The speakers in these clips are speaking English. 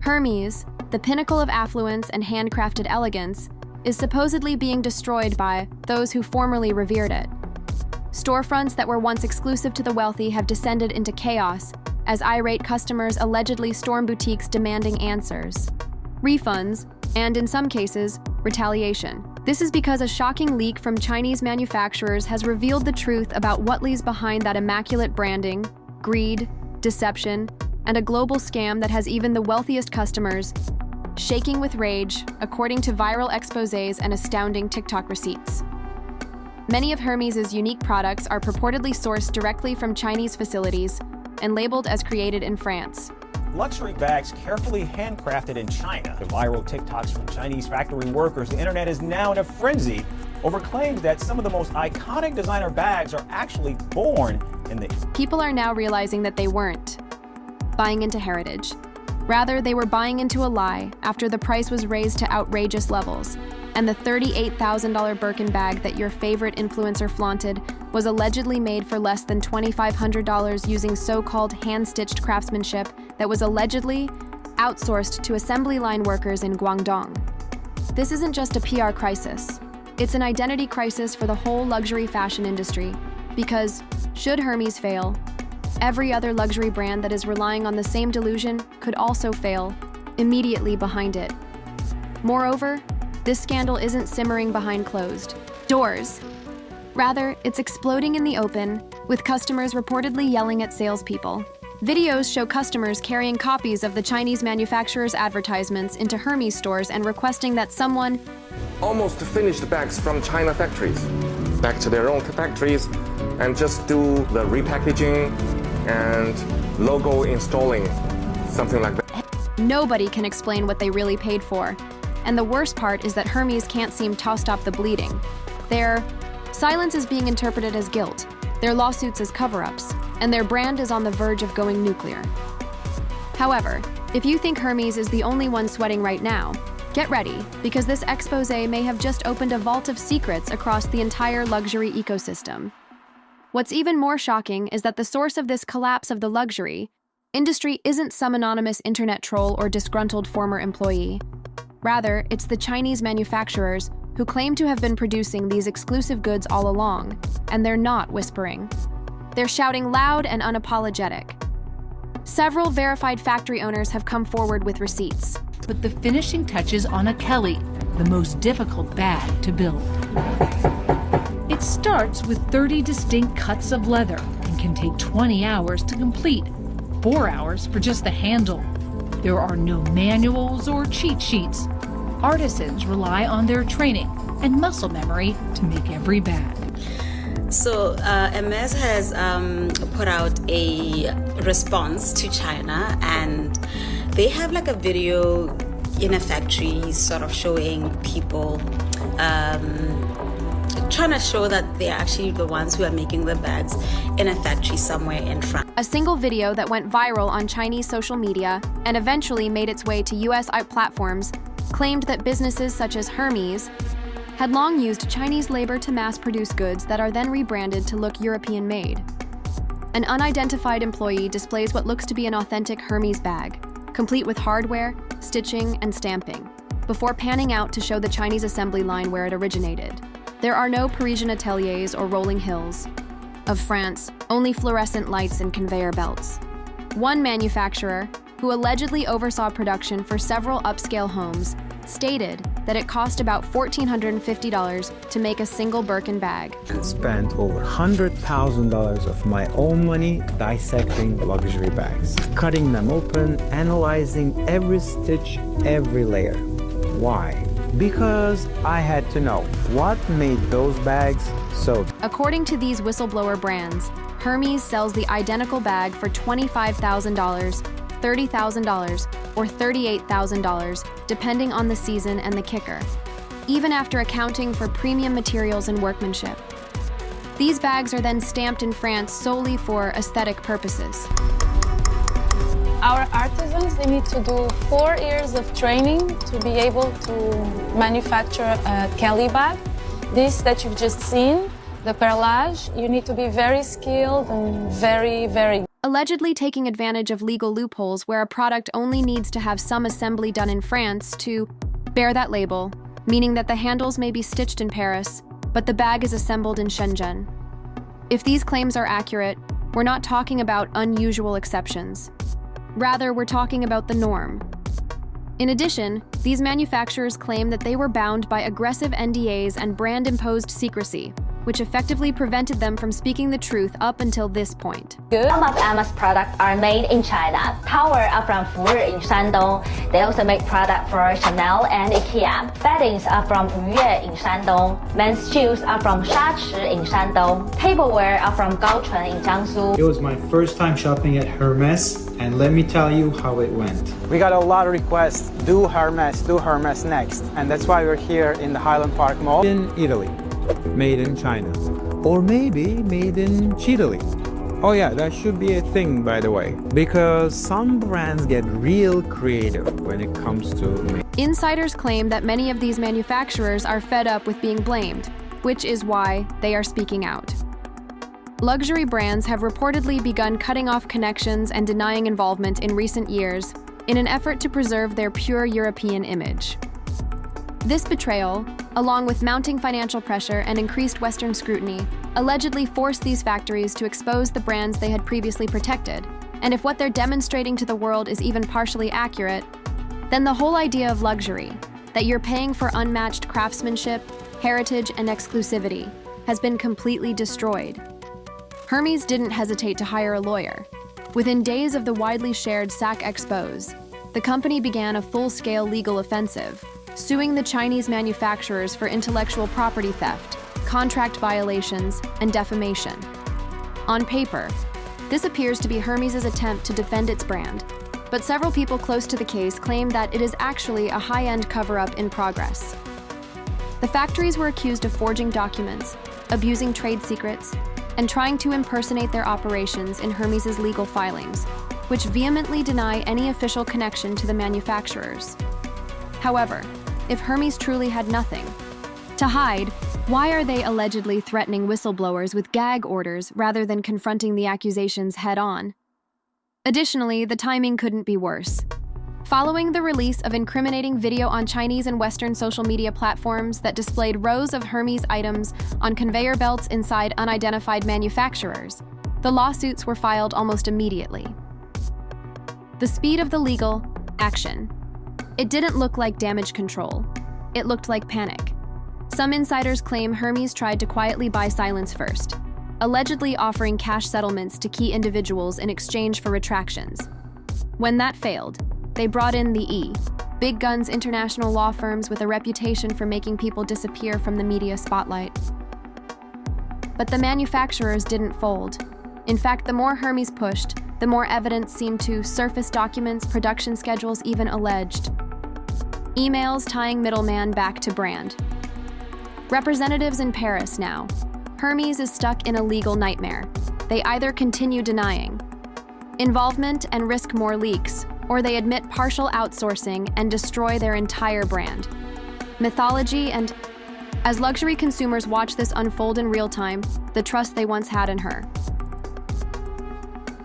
Hermes, the pinnacle of affluence and handcrafted elegance, is supposedly being destroyed by those who formerly revered it. Storefronts that were once exclusive to the wealthy have descended into chaos as irate customers allegedly storm boutiques demanding answers, refunds, and in some cases, retaliation. This is because a shocking leak from Chinese manufacturers has revealed the truth about what lies behind that immaculate branding, greed, deception, and a global scam that has even the wealthiest customers shaking with rage, according to viral exposés and astounding TikTok receipts. Many of Hermès' unique products are purportedly sourced directly from Chinese facilities and labeled as created in France. Luxury bags carefully handcrafted in China. The viral TikToks from Chinese factory workers, the internet is now in a frenzy over claims that some of the most iconic designer bags are actually born in the... People are now realizing that they weren't buying into heritage. Rather, they were buying into a lie after the price was raised to outrageous levels, and the $38,000 Birkin bag that your favorite influencer flaunted was allegedly made for less than $2,500 using so-called hand-stitched craftsmanship that was allegedly outsourced to assembly line workers in Guangdong. This isn't just a PR crisis. It's an identity crisis for the whole luxury fashion industry, because should Hermes fail, every other luxury brand that is relying on the same delusion could also fail immediately behind it. Moreover, this scandal isn't simmering behind closed doors. Rather, it's exploding in the open, with customers reportedly yelling at salespeople. Videos show customers carrying copies of the Chinese manufacturer's advertisements into Hermes stores and requesting that someone almost finished bags from China factories back to their own factories and just do the repackaging and logo installing, something like that. Nobody can explain what they really paid for. And the worst part is that Hermes can't seem to stop the bleeding. Their silence is being interpreted as guilt, their lawsuits as cover-ups, and their brand is on the verge of going nuclear. However, if you think Hermes is the only one sweating right now, get ready, because this expose may have just opened a vault of secrets across the entire luxury ecosystem. What's even more shocking is that the source of this collapse of the luxury industry isn't some anonymous internet troll or disgruntled former employee. Rather, it's the Chinese manufacturers who claim to have been producing these exclusive goods all along, and they're not whispering. They're shouting loud and unapologetic. Several verified factory owners have come forward with receipts. Put the finishing touches on a Kelly, the most difficult bag to build. It starts with 30 distinct cuts of leather and can take 20 hours to complete, 4 hours for just the handle. There are no manuals or cheat sheets. Artisans rely on their training and muscle memory to make every bag. So Hermes has put out a response to China, and they have like a video in a factory sort of showing people trying to show that they're actually the ones who are making the bags in a factory somewhere in France. A single video that went viral on Chinese social media and eventually made its way to US platforms claimed that businesses such as Hermes had long used Chinese labor to mass-produce goods that are then rebranded to look European-made. An unidentified employee displays what looks to be an authentic Hermes bag, complete with hardware, stitching, and stamping, before panning out to show the Chinese assembly line where it originated. There are no Parisian ateliers or rolling hills of France, only fluorescent lights and conveyor belts. One manufacturer, who allegedly oversaw production for several upscale homes, stated that it cost about $1,450 to make a single Birkin bag. I spent over $100,000 of my own money dissecting luxury bags, cutting them open, analyzing every stitch, every layer. Why? Because I had to know what made those bags so. According to these whistleblower brands, Hermes sells the identical bag for $25,000, $30,000, or $38,000, depending on the season and the kicker, even after accounting for premium materials and workmanship. These bags are then stamped in France solely for aesthetic purposes. Our artisans, they need to do 4 years of training to be able to manufacture a Kelly bag. This that you've just seen, the perlage, you need to be very skilled and very allegedly taking advantage of legal loopholes where a product only needs to have some assembly done in France to bear that label, meaning that the handles may be stitched in Paris, but the bag is assembled in Shenzhen. If these claims are accurate, we're not talking about unusual exceptions. Rather, we're talking about the norm. In addition, these manufacturers claim that they were bound by aggressive NDAs and brand-imposed secrecy, which effectively prevented them from speaking the truth up until this point. Some of Hermes products are made in China. Towels are from Fuyue in Shandong. They also make products for Chanel and IKEA. Beddings are from Yue in Shandong. Men's shoes are from Shachi in Shandong. Tableware are from Gaochun in Jiangsu. It was my first time shopping at Hermes, and let me tell you how it went. We got a lot of requests, do Hermes next, and that's why we're here in the Highland Park Mall. In Italy, made in China, or maybe made in Chile. Oh yeah, that should be a thing, by the way, because some brands get real creative when it comes to Insiders claim that many of these manufacturers are fed up with being blamed, which is why they are speaking out. Luxury brands have reportedly begun cutting off connections and denying involvement in recent years in an effort to preserve their pure European image. This betrayal, along with mounting financial pressure and increased Western scrutiny, allegedly forced these factories to expose the brands they had previously protected. And if what they're demonstrating to the world is even partially accurate, then the whole idea of luxury, that you're paying for unmatched craftsmanship, heritage, and exclusivity, has been completely destroyed. Hermes didn't hesitate to hire a lawyer. Within days of the widely shared SAC expose, the company began a full-scale legal offensive, suing the Chinese manufacturers for intellectual property theft, contract violations, and defamation. On paper, this appears to be Hermes' attempt to defend its brand, but several people close to the case claim that it is actually a high-end cover-up in progress. The factories were accused of forging documents, abusing trade secrets, and trying to impersonate their operations in Hermes' legal filings, which vehemently deny any official connection to the manufacturers. However, if Hermes truly had nothing to hide, why are they allegedly threatening whistleblowers with gag orders rather than confronting the accusations head-on? Additionally, the timing couldn't be worse. Following the release of incriminating video on Chinese and Western social media platforms that displayed rows of Hermes items on conveyor belts inside unidentified manufacturers, the lawsuits were filed almost immediately. The speed of the legal action. It didn't look like damage control. It looked like panic. Some insiders claim Hermes tried to quietly buy silence first, allegedly offering cash settlements to key individuals in exchange for retractions. When that failed, they brought in the big guns international law firms with a reputation for making people disappear from the media spotlight. But the manufacturers didn't fold. In fact, the more Hermes pushed, the more evidence seemed to surface, documents, production schedules, even alleged emails tying middleman back to brand. Representatives in Paris now. Hermes is stuck in a legal nightmare. They either continue denying involvement and risk more leaks, or they admit partial outsourcing and destroy their entire brand. Mythology and, as luxury consumers watch this unfold in real time, the trust they once had in her.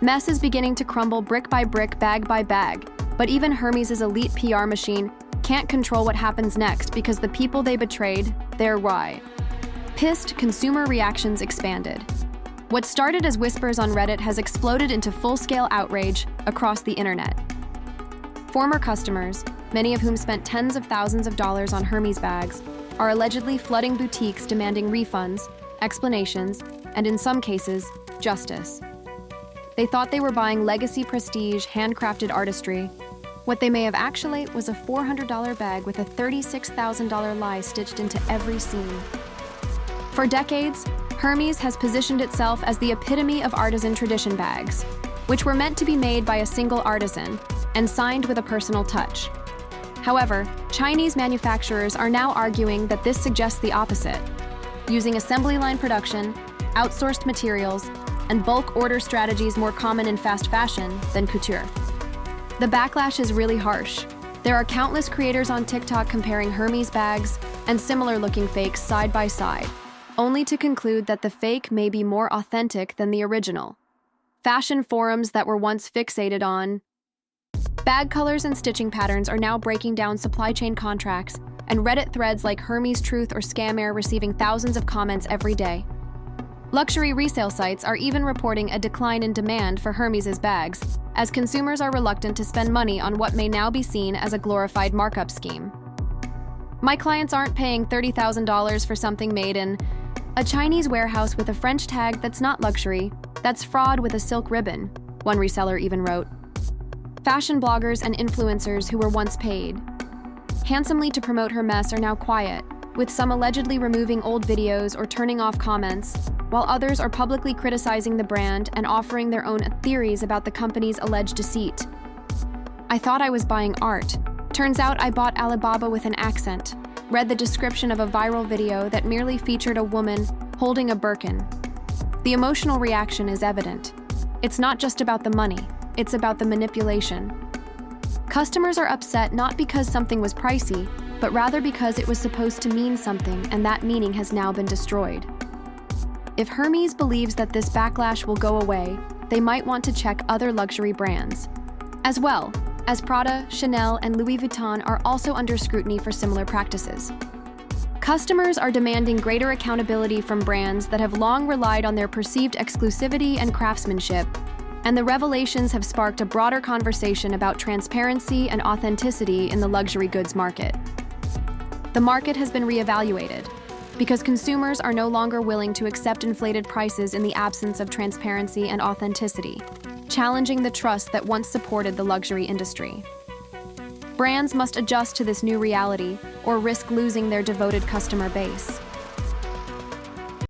Mess is beginning to crumble brick by brick, bag by bag, but even Hermes' elite PR machine can't control what happens next because the people they betrayed, they're why. Pissed, consumer reactions expanded. What started as whispers on Reddit has exploded into full-scale outrage across the internet. Former customers, many of whom spent tens of thousands of dollars on Hermes bags, are allegedly flooding boutiques demanding refunds, explanations, and in some cases, justice. They thought they were buying legacy prestige, handcrafted artistry. What they may have actually was a $400 bag with a $36,000 lie stitched into every seam. For decades, Hermes has positioned itself as the epitome of artisan tradition bags, which were meant to be made by a single artisan and signed with a personal touch. However, Chinese manufacturers are now arguing that this suggests the opposite, using assembly line production, outsourced materials, and bulk order strategies more common in fast fashion than couture. The backlash is really harsh. There are countless creators on TikTok comparing Hermes bags and similar-looking fakes side by side, only to conclude that the fake may be more authentic than the original. fashion forums that were once fixated on bag colors and stitching patterns are now breaking down supply chain contracts, and Reddit threads like Hermes Truth or Scam Air receiving thousands of comments every day. Luxury resale sites are even reporting a decline in demand for Hermes's bags, as consumers are reluctant to spend money on what may now be seen as a glorified markup scheme. My clients aren't paying $30,000 for something made in a Chinese warehouse with a French tag that's not luxury, that's fraud with a silk ribbon, one reseller even wrote. Fashion bloggers and influencers who were once paid handsomely to promote Hermès are now quiet, with some allegedly removing old videos or turning off comments, while others are publicly criticizing the brand and offering their own theories about the company's alleged deceit. I thought I was buying art. Turns out I bought Alibaba with an accent, read the description of a viral video that merely featured a woman holding a Birkin. The emotional reaction is evident. It's not just about the money, it's about the manipulation. Customers are upset not because something was pricey, but rather because it was supposed to mean something and that meaning has now been destroyed. If Hermes believes that this backlash will go away, they might want to check other luxury brands, as well as Prada, Chanel, and Louis Vuitton are also under scrutiny for similar practices. Customers are demanding greater accountability from brands that have long relied on their perceived exclusivity and craftsmanship, and the revelations have sparked a broader conversation about transparency and authenticity in the luxury goods market. The market has been reevaluated because consumers are no longer willing to accept inflated prices in the absence of transparency and authenticity, challenging the trust that once supported the luxury industry. Brands must adjust to this new reality or risk losing their devoted customer base.